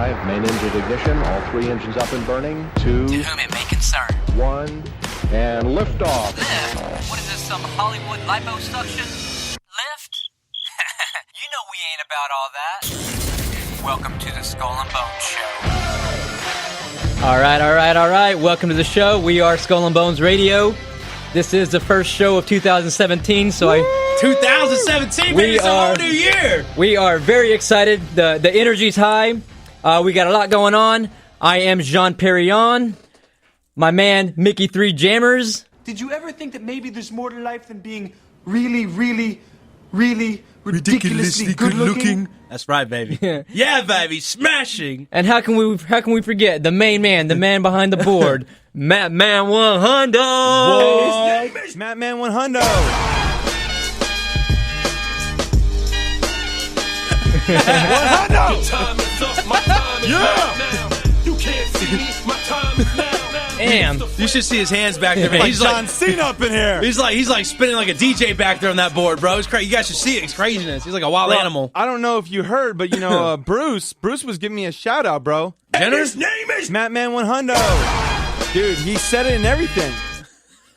5, main engine ignition, all 3 engines up and burning, 2, To whom it may concern. 1, and liftoff. Lift? What is this, some Hollywood liposuction? Lift? You know we ain't about all that. Welcome to the Skull and Bones Show. All right. Welcome to the show. We are Skull and Bones Radio. This is the first show of 2017, so 2017, baby, it's a whole new year. We are very excited. The energy's high. We got a lot going on. I am Jean Perrion. My man, Mickey 3 Jammers. Did you ever think that maybe there's more to life than being really ridiculously good looking? That's right, baby. Yeah, baby, smashing. And how can we forget the main man, the man behind the board, Matt Man 100. Whoa. His name is Matt Man 100. Damn. You should see his hands back there, man. Like He's John Cena up in here. He's like spinning like a DJ back there on that board, bro. It's crazy. You guys should see it. It's craziness. He's like a wild animal. I don't know if you heard, but Bruce was giving me a shout out, bro. Jenner? His name is Matt Man 100. Dude, he said it and everything.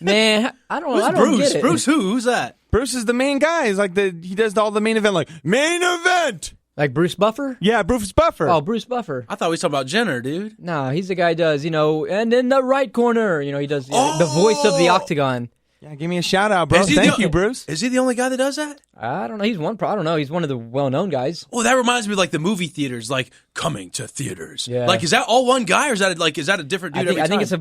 Man, I don't Bruce? get it. Bruce who? Who's that? Bruce is the main guy. He's like he does all the main event, like main event. Like Bruce Buffer? Yeah, Bruce Buffer. Oh, Bruce Buffer. I thought we were talking about Jenner, dude. Nah, he's the guy who does, and in the right corner, he does the voice of the Octagon. Yeah, give me a shout out, bro. Thank you, Bruce. Is he the only guy that does that? I don't know. I don't know. He's one of the well-known guys. Oh, that reminds me of like the movie theaters, like coming to theaters. Yeah. Like, is that all one guy, or is that a different dude? I think it's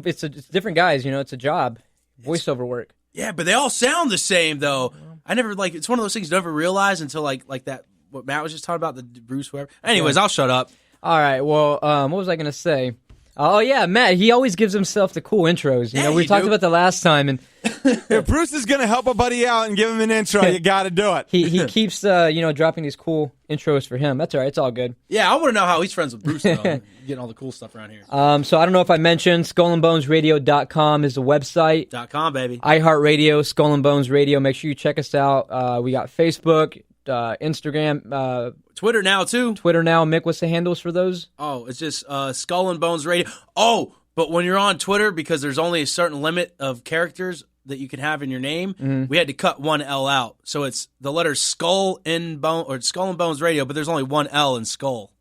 different guys. It's a job, voiceover work. Yeah, but they all sound the same though. I never it's one of those things you never realize until like that. What Matt was just talking about, the Bruce whoever. Anyways, I'll shut up. All right. Well, what was I going to say? Oh yeah, Matt. He always gives himself the cool intros. We talked about the last time, and if Bruce is gonna help a buddy out and give him an intro, you got to do it. He keeps dropping these cool intros for him. That's all right. It's all good. Yeah, I want to know how he's friends with Bruce. Though. Getting all the cool stuff around here. So I don't know if I mentioned skullandbonesradio.com is the website. .com, baby. iHeartRadio, Skull and Bones Radio. Make sure you check us out. We got Facebook, Instagram, Twitter now too. Twitter now. Mick, what's the handles for those? Oh, it's just Skull and Bones Radio. Oh, but when you're on Twitter, because there's only a certain limit of characters that you can have in your name, we had to cut one L out. So it's the letter Skull and Bones Radio, but there's only one L in Skull.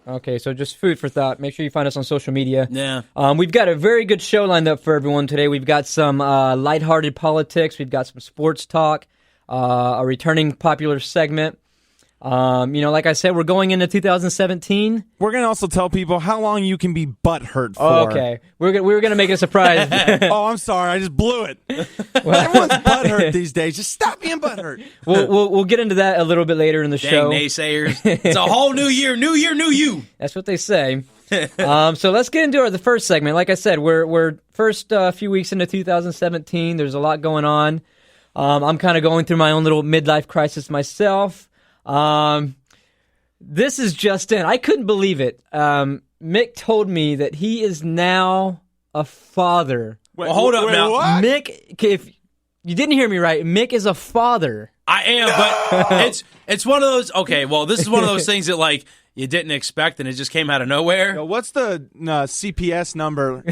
Okay, so just food for thought. Make sure you find us on social media. Yeah. We've got a very good show lined up for everyone today. We've got some lighthearted politics. We've got some sports talk, a returning popular segment. Like I said, we're going into 2017. We're going to also tell people how long you can be butthurt for. Oh, okay. We were going to make it a surprise. Oh, I'm sorry. I just blew it. Everyone's butthurt these days. Just stop being butthurt. We'll get into that a little bit later in the show. Naysayers. It's a whole new year, new you. That's what they say. So let's get into the first segment. Like I said, we're first few weeks into 2017. There's a lot going on. I'm kind of going through my own little midlife crisis myself. This is just in. I couldn't believe it. Mick told me that he is now a father. Well, hold up now. What? Mick, if you didn't hear me right, Mick is a father. I am, but it's one of those. Okay, well, this is one of those things that like you didn't expect, and it just came out of nowhere. Yo, what's the CPS number?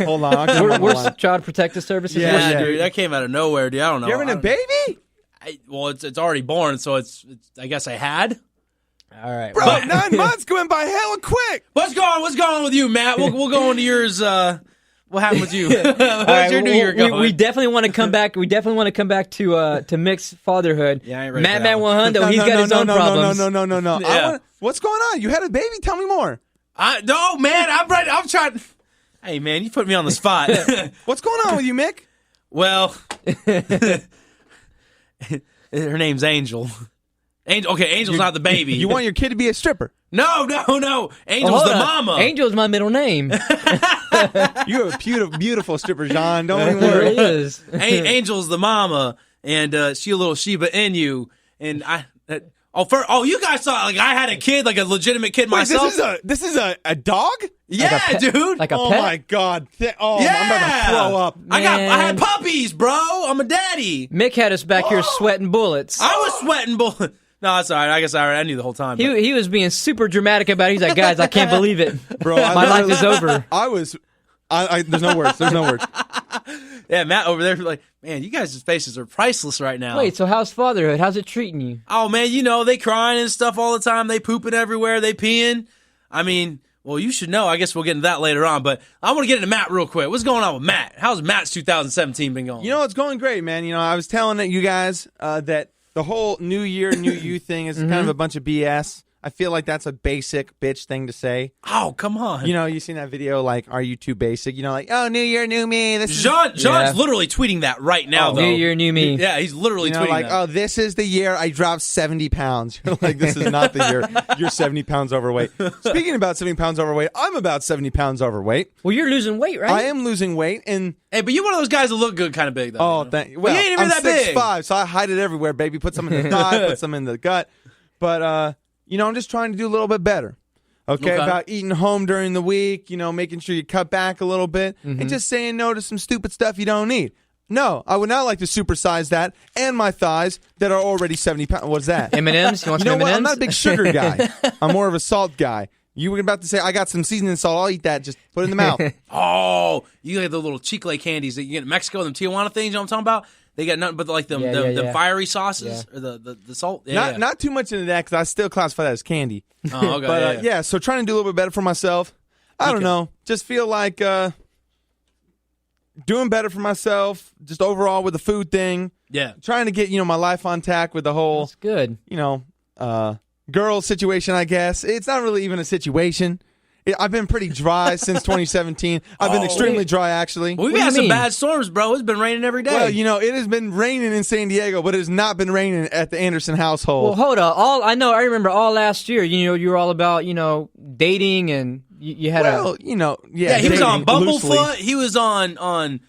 Hold on, We're Child Protective Services. Yeah, dude, that came out of nowhere, dude. I don't know. You're having a baby? It's already born, so it's I guess I had. All right, bro. 9 months going by hella quick. What's going on with you, Matt? We'll go into yours. What happened with you? How's your new year going? We definitely want to come back. We definitely want to come back to Mick's fatherhood. Yeah, I ain't ready Matt for that Man one. 100. He's got his own problems. No. Yeah. What's going on? You had a baby? Tell me more. No, man. I'm ready. I'm trying. Hey, man, you put me on the spot. What's going on with you, Mick? Well, her name's Angel. Angel's not the baby. You want your kid to be a stripper? No. Angel's the mama. Angel's my middle name. You're a beautiful stripper, John. Don't even It worry. really is. Angel's the mama, and she a little Shiba Inu, and you guys saw like I had a kid, like a legitimate kid myself. This is a dog? Yeah, dude. Like a Oh pet? my god. Yeah. I'm about to throw up. I had Man. puppies, bro. I'm a daddy. Mick had us back here sweating bullets. I was sweating bullets. No, that's all right. I guess I knew the whole time. But. He was being super dramatic about it. He's like, guys, I can't believe it. Bro, My life is over. There's no words. There's no words. Yeah, Matt over there like, man, you guys' faces are priceless right now. Wait, so how's fatherhood? How's it treating you? Oh, man, you know, they crying and stuff all the time. They pooping everywhere. They peeing. I mean, well, you should know. I guess we'll get into that later on. But I want to get into Matt real quick. What's going on with Matt? How's Matt's 2017 been going? You know, it's going great, man. You know, I was telling you guys that the whole New Year, New You thing is kind of a bunch of BS. I feel like that's a basic bitch thing to say. Oh, come on. You know, you seen that video, like, are you too basic? You know, like, oh, New Year, new me. John's literally tweeting that right now, though. New year, new me. Yeah, he's literally tweeting like, that. oh, this is the year I dropped 70 pounds. You're like, this is not the year you're 70 pounds overweight. Speaking about 70 pounds overweight, I'm about 70 pounds overweight. Well, you're losing weight, right? I am losing weight, and Hey, but you're one of those guys that look good kind of big, though. oh, you know? thank you. Well, Well, you ain't even I'm that big. 6'5", so I hide it everywhere, baby. Put some in the thigh, put some in the gut. But, you know, I'm just trying to do a little bit better. Okay, about eating home during the week, you know, making sure you cut back a little bit, and just saying no to some stupid stuff you don't need. No, I would not like to supersize that and my thighs that are already 70 pounds. What's that? M&Ms? You want You know some what? M&Ms? I'm not a big sugar guy. I'm more of a salt guy. You were about to say, I got some seasoning salt. I'll eat that. Just put it in the mouth. Oh, you get the little chicle candies that you get in Mexico, them Tijuana things, you know what I'm talking about? They got nothing but like the fiery sauces or the salt. Yeah, Not too much into that because I still classify that as candy. Oh, okay. But yeah, so trying to do a little bit better for myself. I don't know. Just feel like doing better for myself, just overall with the food thing. Yeah. Trying to get, you know, my life on tack with the whole, That's good. you know, girl situation, I guess. It's not really even a situation. I've been pretty dry since 2017. I've been extremely dry, actually. Well, we've What do had you some mean? bad storms, bro. It's been raining every day. Well, you know, it has been raining in San Diego, but it has not been raining at the Anderson household. Well, hold up. I remember all last year, you know, you were all about, you know, dating and you had you know, yeah, he was on loosely. Bumblefoot. He was on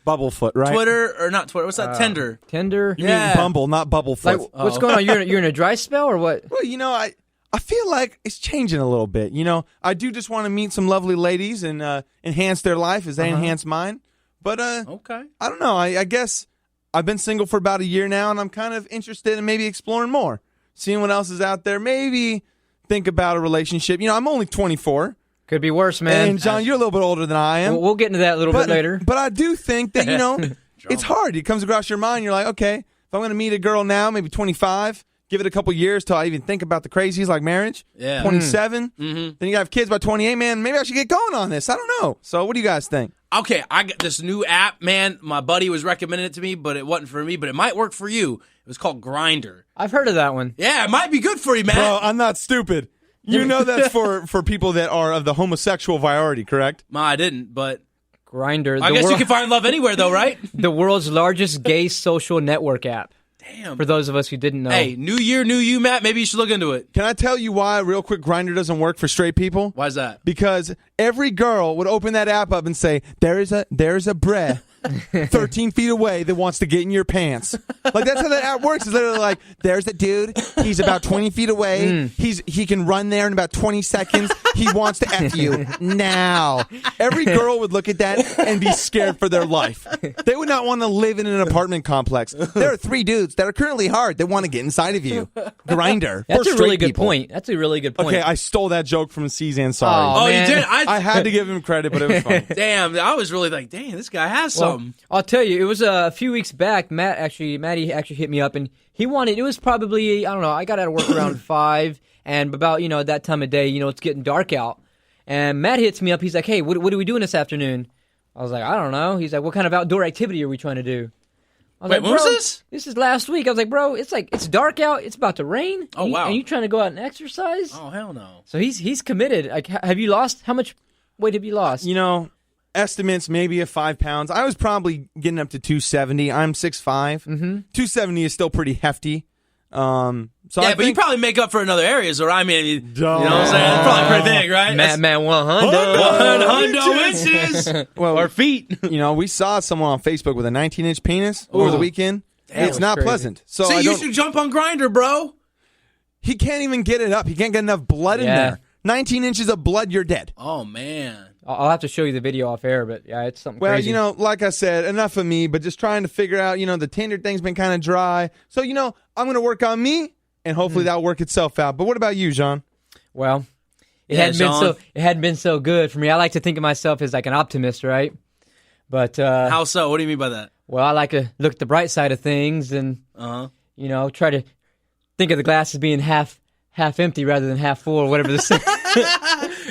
Bubblefoot, right? Twitter, or not Twitter. What's that? Tinder. Tinder. You Yeah. mean Bumble, not Bubblefoot. Like, what's going on? You're in a dry spell or what? Well, you know, I feel like it's changing a little bit. You know, I do just want to meet some lovely ladies and enhance their life as they enhance mine. But Okay. I don't know. I guess I've been single for about a year now, and I'm kind of interested in maybe exploring more, seeing what else is out there. Maybe think about a relationship. You know, I'm only 24. Could be worse, man. And John, you're a little bit older than I am. We'll get into that a little bit later. But I do think that, you know, it's hard. It comes across your mind. You're like, okay, if I'm going to meet a girl now, maybe 25, give it a couple years till I even think about the crazies like marriage. Yeah. 27. Then you have kids by 28. Man, maybe I should get going on this. I don't know. So what do you guys think? Okay, I got this new app, man. My buddy was recommending it to me, but it wasn't for me. But it might work for you. It was called Grindr. I've heard of that one. Yeah, it might be good for you, man. Bro, I'm not stupid. You know that's for people that are of the homosexual variety, correct? No, I didn't, but Grindr. I guess you can find love anywhere, though, right? The world's largest gay social network app. Damn. For those of us who didn't know. Hey, new year, new you, Matt. Maybe you should look into it. Can I tell you why, real quick, Grindr doesn't work for straight people? Why is that? Because every girl would open that app up and say, there's a bre 13 feet away that wants to get in your pants. Like, that's how that app works. It's literally like, there's a dude. He's about 20 feet away. He can run there in about 20 seconds. He wants to F you now. Every girl would look at that and be scared for their life. They would not want to live in an apartment complex. There are 3 dudes that are currently hard that want to get inside of you. Grindr. That's for a really straight good people. point. That's a really good point. Okay, I stole that joke from Cezanne. Sorry. Oh, Oh, man. you did? I had to give him credit, but it was fun. Damn, I was really like, dang, this guy has Well, something. I'll tell you, it was a few weeks back. Matty actually hit me up, and he wanted. It was probably, I don't know. I got out of work around 5, and about that time of day, it's getting dark out. And Matt hits me up. He's like, "Hey, what are we doing this afternoon?" I was like, "I don't know." He's like, "What kind of outdoor activity are we trying to do?" I was Wait, like, when was "Bro, this? This is last week." I was like, "Bro, it's dark out. It's about to rain. Oh, wow. And you trying to go out and exercise?" Oh, hell no. So he's committed. Like, have you lost? How much weight have you lost? Estimates maybe of 5 pounds. I was probably getting up to 270. I'm 6'5". 270 is still pretty hefty. So Yeah, I but you think probably make up for another areas, or I mean, you know what I'm saying? It's probably pretty big, right? Matt 100. 100 inches or feet. we saw someone on Facebook with a 19-inch penis over the weekend. That It's was not crazy. pleasant. So See, you should jump on Grindr, bro. he can't even get it up. He can't get enough blood in Yeah. there. 19 inches of blood, you're dead. Oh, man. I'll have to show you the video off air, but yeah, it's something Well, crazy. like I said, enough of me, but just trying to figure out, the Tinder thing's been kind of dry. So, I'm going to work on me and hopefully that'll work itself out. But what about you, John? Well, it Yeah, hadn't been so good for me. I like to think of myself as like an optimist, right? But How so? What do you mean by that? well, I like to look at the bright side of things and try to think of the glass as being half empty rather than half full, or whatever the saying.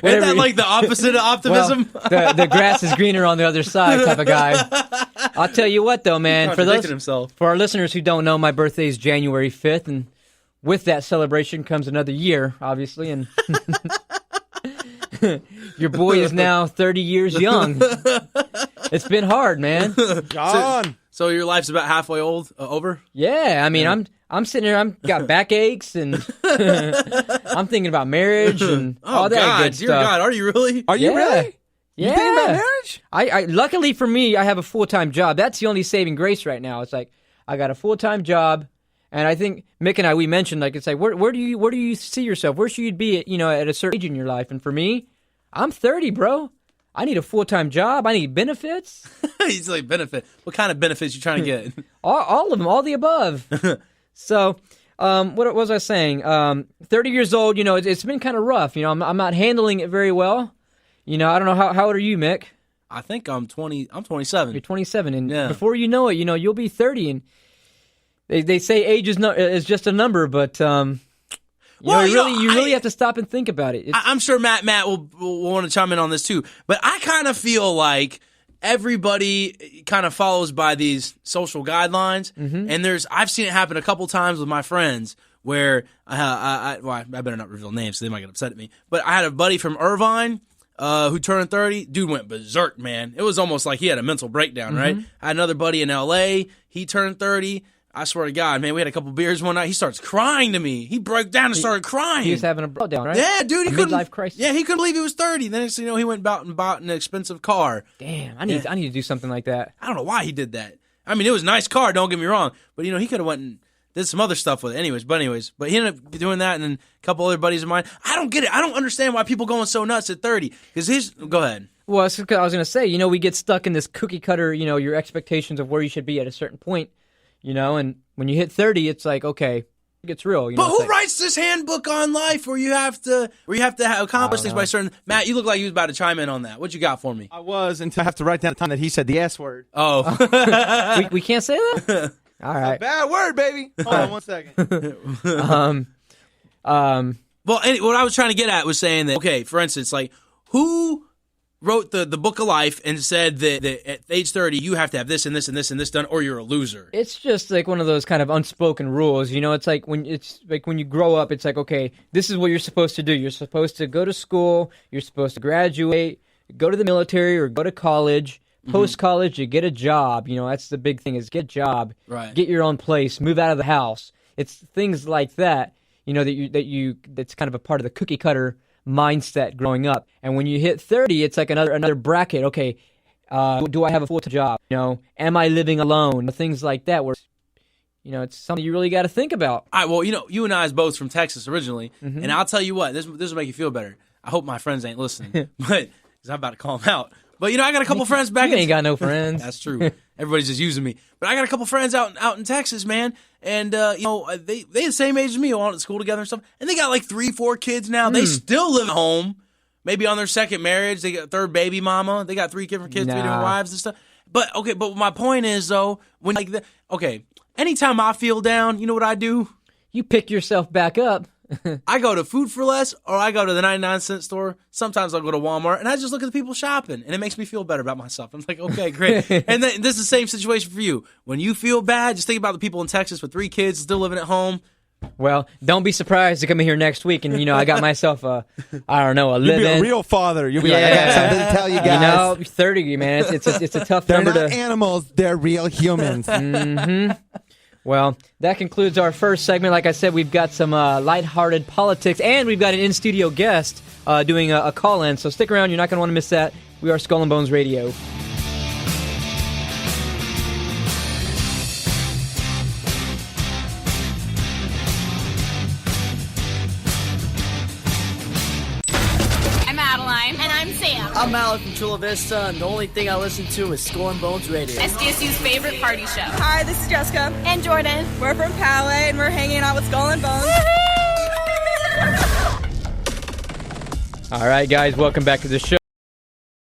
Isn't that like the opposite of optimism? Well, the grass is greener on the other side type of guy. I'll tell you what, though, man. For our listeners who don't know, my birthday is January 5th, and with that celebration comes another year, obviously, and your boy is now 30 years young. It's been hard, man. John. So your life's about halfway over? Yeah, I mean, I'm sitting here, I'm got backaches, and I'm thinking about marriage and all that God, good dear stuff. God, are you really? Are you really? Yeah. You thinking about marriage? I luckily for me, I have a full-time job. That's the only saving grace right now. It's like I got a full-time job, and I think Mick and we mentioned, like, it's like where do you see yourself? Where should you be at a certain age in your life? And for me, I'm 30, bro. I need a full-time job. I need benefits. He's like, benefit. What kind of benefits you trying to get? all of them, all the above. So, what was I saying? 30 years old, it's been kind of rough. I'm not handling it very well. I don't know, how old are you, Mick? I think I'm 20. I'm 27. You're 27, and Yeah. before you know it, you'll be 30, and they say age is just a number, but you really have to stop and think about it. I'm sure Matt will want to chime in on this too, but I kind of feel like everybody kind of follows by these social guidelines, and I've seen it happen a couple times with my friends where I better not reveal names, so they might get upset at me. But I had a buddy from Irvine who turned 30. Dude went berserk, man. It was almost like he had a mental breakdown, right? I had another buddy in L.A. He turned 30. I swear to God, man, we had a couple beers one night. He starts crying to me. He broke down and started crying. He was having a breakdown, right? Yeah, dude, he couldn't. Midlife crisis. Yeah, he couldn't believe he was 30. Then next thing you know, he went out and bought an expensive car. Damn, I need to do something like that. I don't know why he did that. I mean, it was a nice car, don't get me wrong, but he could have went and did some other stuff with it. Anyways, but he ended up doing that, and then a couple other buddies of mine. I don't get it. I don't understand why people going so nuts at 30. Go ahead. Well, that's what I was going to say. We get stuck in this cookie cutter, your expectations of where you should be at a certain point, and when you hit 30, it's like, okay, it gets real. But who writes this handbook on life where you have to accomplish things by certain? Matt, you look like you was about to chime in on that. What you got for me? I was until I have to write down the time that he said the S word. Oh, we can't say that? All right. Bad word, baby. Hold on 1 second. Well, what I was trying to get at was saying that, okay, for instance, like, who wrote the book of life and said that at age 30 you have to have this and this and this and this done or you're a loser? It's just like one of those kind of unspoken rules. It's like when you grow up, it's like, okay, this is what you're supposed to do. You're supposed to go to school, you're supposed to graduate, go to the military or go to college. Post-college, you get a job. That's the big thing, is get a job, right? Get your own place, move out of the house. It's things like that, that's kind of a part of the cookie cutter mindset growing up. And when you hit 30, it's like another bracket. Okay, do I have a full-time job? Am I living alone? Things like that where, it's something you really got to think about. All right, well, you and I is both from Texas originally, and I'll tell you what, this will make you feel better. I hope my friends ain't listening, but because I'm about to call them out. But, I got a couple friends back You ain't got no friends. That's true. Everybody's just using me. But I got a couple friends out in Texas, man. And, they the same age as me, all at school together and stuff. And they got like 3-4 kids now. They still live at home. Maybe on their second marriage. They got third baby mama. They got 3 different kids, 3 different wives and stuff. But my point is, though, anytime I feel down, you know what I do? You pick yourself back up. I go to Food for Less or I go to the 99-cent store. Sometimes I'll go to Walmart and I just look at the people shopping and it makes me feel better about myself. I'm like, okay, great. And then this is the same situation for you. When you feel bad, just think about the people in Texas with 3 kids still living at home. Well, don't be surprised to come in here next week and, I got myself a living. You'll be a real father. You'll be like, I got something to tell you guys. 30, man, it's a tough they're number not animals. They're real humans. Well, that concludes our first segment. Like I said, we've got some lighthearted politics, and we've got an in-studio guest doing a call-in. So stick around. You're not going to want to miss that. We are Skull and Bones Radio. I'm Adeline. And I'm Sam. I'm Alec from Chula Vista, and the only thing I listen to is Skull and Bones Radio. SDSU's favorite party show. Hi, this is Jessica. And Jordan. We're from Poway, and we're hanging out with Skull and Bones. All right, guys, welcome back to the show.